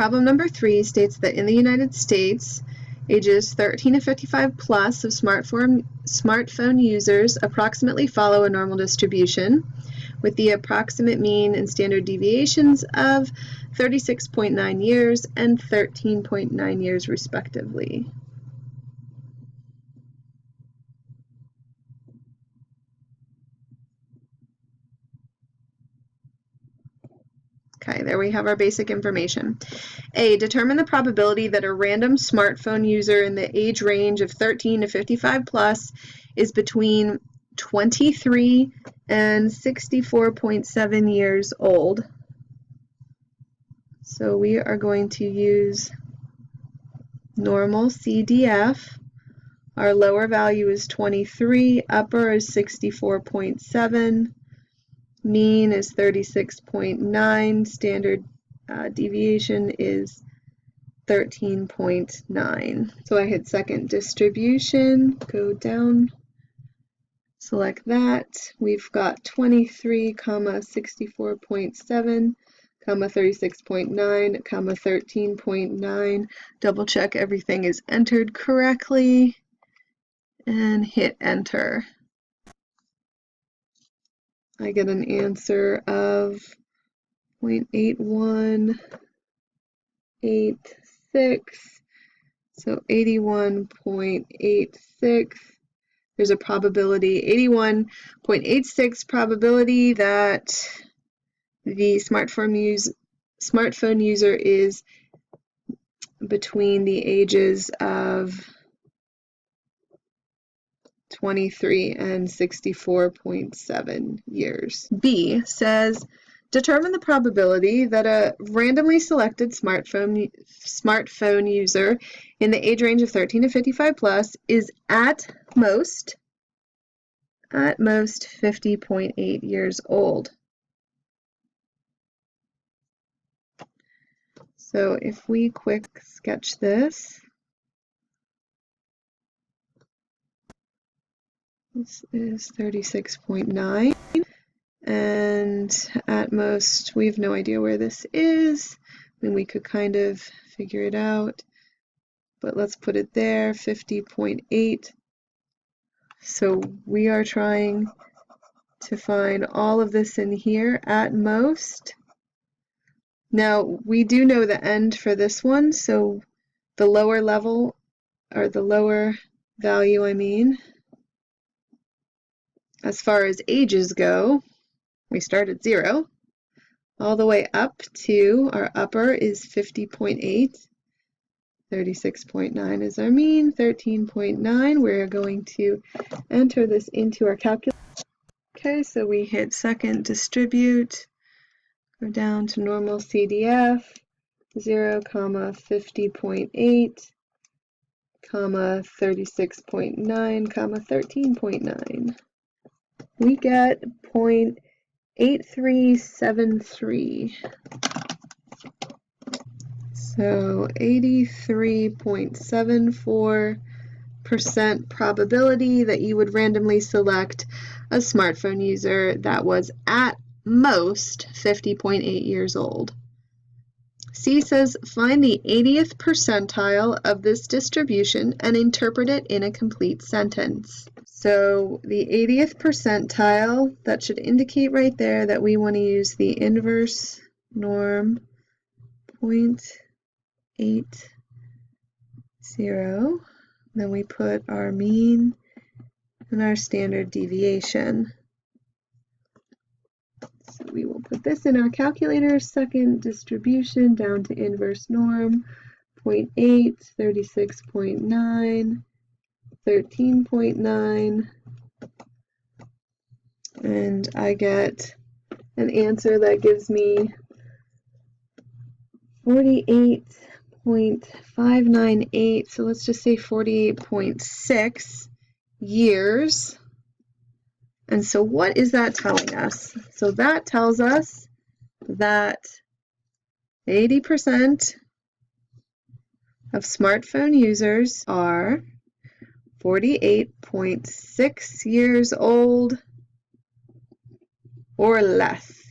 problem number 3 states that in the United States, ages 13 to 55 plus of smartphone users approximately follow a normal distribution with the approximate mean and standard deviations of 36.9 years and 13.9 years respectively. Okay, there we have our basic information. A, determine the probability that a random smartphone user in the age range of 13 to 55 plus is between 23 and 64.7 years old. So we are going to use normal CDF. Our lower value is 23, upper is 64.7. Mean is 36.9, standard deviation is 13.9. So I hit second distribution, go down, select that. We've got 23, 64.7, 36.9, 13.9. Double check everything is entered correctly and hit enter. I get an answer of 0.8186, so 81.86. There's a probability, 81.86 probability that the smartphone user is between the ages of 23 and 64.7 years. B says, determine the probability that a randomly selected smartphone user in the age range of 13 to 55 plus is at most 50.8 years old. So if we quick sketch this, this is 36.9, and at most, we have no idea where this is. I mean, we could kind of figure it out, but let's put it there, 50.8. So we are trying to find all of this in here at most. Now, we do know the end for this one, so the lower level, or the lower value, I mean, as far as ages go, we start at 0, all the way up to our upper is 50.8, 36.9 is our mean, 13.9. We're going to enter this into our calculator. Okay, so we hit second distribute, go down to normal CDF, 0, 50.8, 36.9, 13.9. We get 0.8373. So 83.74% probability that you would randomly select a smartphone user that was at most 50.8 years old. C says, find the 80th percentile of this distribution and interpret it in a complete sentence. So the 80th percentile, that should indicate right there that we want to use the inverse norm 0.80. Then we put our mean and our standard deviation. So we will put this in our calculator, second distribution down to inverse norm, 0.8, 36.9, 13.9, and I get an answer that gives me 48.598, so let's just say 48.6 years. And so what is that telling us? So that tells us that 80% of smartphone users are 48.6 years old or less.